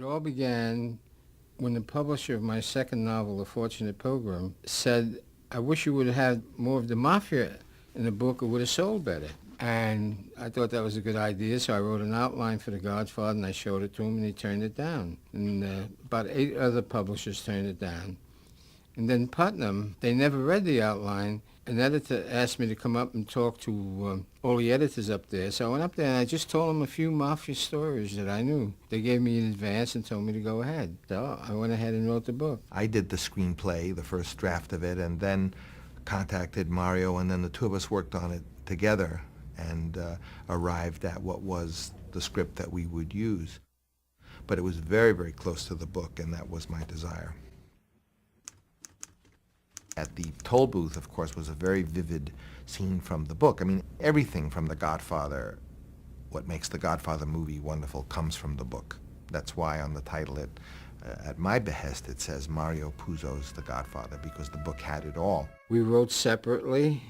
It all began when the publisher of my second novel, The Fortunate Pilgrim, said, I wish you would have had more of the mafia in the book. It would have sold better. And I thought that was a good idea, so I wrote an outline for The Godfather, and I showed it to him, and he turned it down. And about 8 other publishers turned it down. And then Putnam, they never read the outline. An editor asked me to come up and talk to all the editors up there. So I went up there and I just told them a few mafia stories that I knew. They gave me an advance and told me to go ahead. So I went ahead and wrote the book. I did the screenplay, the first draft of it, and then contacted Mario, and then the two of us worked on it together and arrived at what was the script that we would use. But it was very, very close to the book, and that was my desire. At the toll booth, of course, was a very vivid scene from the book. I mean, everything from The Godfather, what makes the Godfather movie wonderful, comes from the book. That's why on the title, at my behest, it says Mario Puzo's The Godfather, because the book had it all. We wrote separately.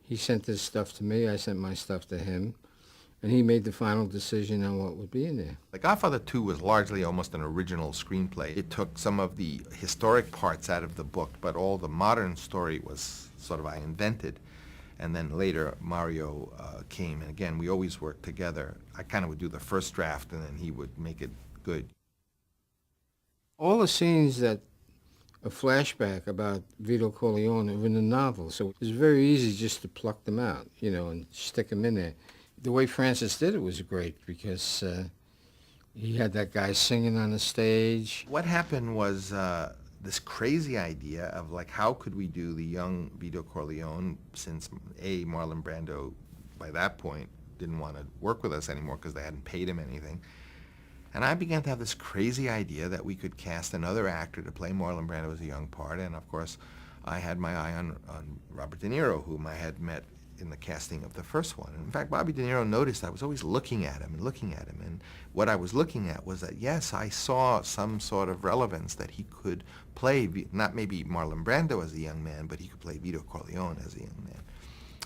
He sent his stuff to me, I sent my stuff to him, and he made the final decision on what would be in there. The Godfather 2 was largely almost an original screenplay. It took some of the historic parts out of the book, but all the modern story was sort of I invented. And then later Mario came, and again, we always worked together. I kind of would do the first draft, and then he would make it good. All the scenes that a flashback about Vito Corleone are in the novel, so it was very easy just to pluck them out, and stick them in there. The way Francis did it was great because he had that guy singing on the stage. What happened was this crazy idea of how could we do the young Vito Corleone, since Marlon Brando by that point didn't want to work with us anymore because they hadn't paid him anything. And I began to have this crazy idea that we could cast another actor to play Marlon Brando as a young part, and of course I had my eye on Robert De Niro, whom I had met in the casting of the first one. And in fact, Bobby De Niro noticed I was always looking at him, and what I was looking at was that, yes, I saw some sort of relevance that he could play, not maybe Marlon Brando as a young man, but he could play Vito Corleone as a young man.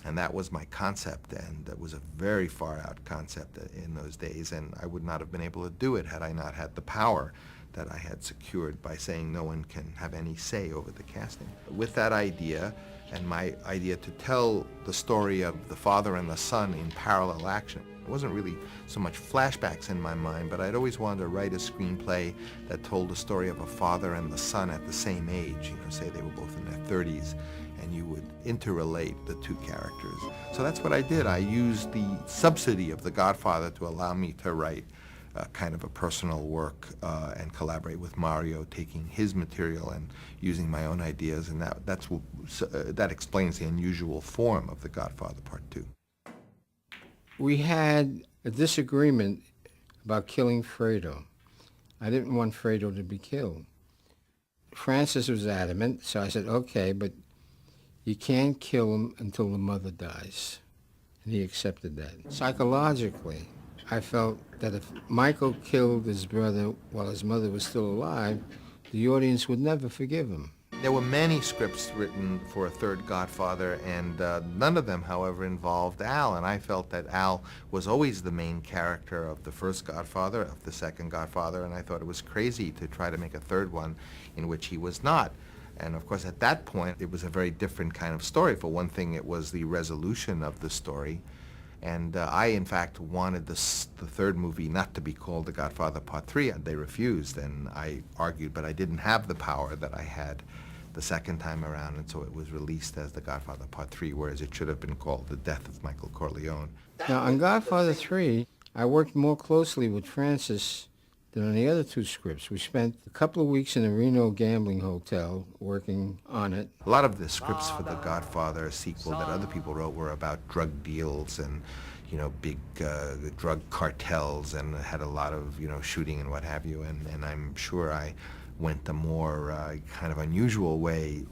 And that was my concept, and that was a very far-out concept in those days, and I would not have been able to do it had I not had the power that I had secured by saying no one can have any say over the casting. With that idea, and my idea to tell the story of the father and the son in parallel action. It wasn't really so much flashbacks in my mind, but I'd always wanted to write a screenplay that told the story of a father and the son at the same age, say they were both in their 30s, and you would interrelate the two characters. So that's what I did. I used the subsidy of The Godfather to allow me to write kind of a personal work and collaborate with Mario, taking his material and using my own ideas, and that explains the unusual form of The Godfather Part 2. We had a disagreement about killing Fredo. I didn't want Fredo to be killed. Francis was adamant, so I said, okay, but you can't kill him until the mother dies. And he accepted that. Psychologically, I felt that if Michael killed his brother while his mother was still alive, the audience would never forgive him. There were many scripts written for a third Godfather, and none of them, however, involved Al, and I felt that Al was always the main character of the first Godfather, of the second Godfather, and I thought it was crazy to try to make a third one in which he was not. And of course, at that point, it was a very different kind of story. For one thing, it was the resolution of the story. And I, in fact, wanted the third movie not to be called The Godfather Part 3. They refused, and I argued, but I didn't have the power that I had the second time around, and so it was released as The Godfather Part 3, whereas it should have been called The Death of Michael Corleone. Now, on Godfather 3, I worked more closely with Francis than on the other two scripts. We spent a couple of weeks in a Reno gambling hotel working on it. A lot of the scripts for the Godfather sequel that other people wrote were about drug deals and, big drug cartels, and had a lot of, shooting and what have you. And I'm sure I went the more kind of unusual way,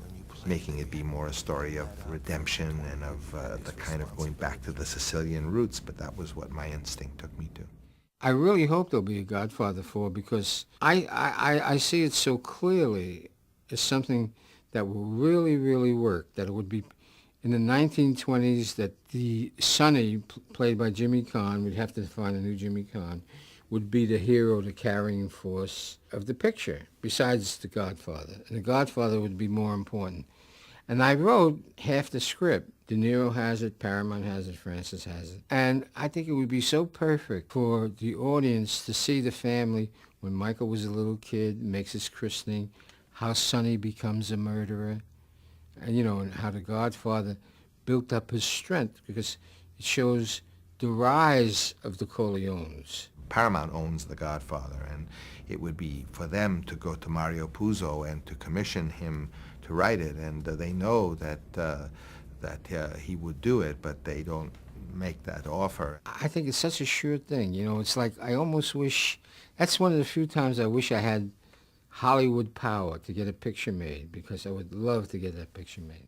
making it be more a story of redemption and of the kind of going back to the Sicilian roots, but that was what my instinct took me to. I really hope there'll be a Godfather 4 because I see it so clearly as something that will really, really work, that it would be in the 1920s, that the Sonny, played by Jimmy Caan, we'd have to find a new Jimmy Caan, would be the hero, the carrying force of the picture, besides the Godfather. And the Godfather would be more important. And I wrote half the script. De Niro has it, Paramount has it, Francis has it. And I think it would be so perfect for the audience to see the family when Michael was a little kid, makes his christening, how Sonny becomes a murderer, and, and how the Godfather built up his strength, because it shows the rise of the Corleones. Paramount owns The Godfather, and it would be for them to go to Mario Puzo and to commission him to write it, and they know that he would do it, but they don't make that offer. I think it's such a sure thing. It's like I almost wish, that's one of the few times I wish I had Hollywood power to get a picture made, because I would love to get that picture made.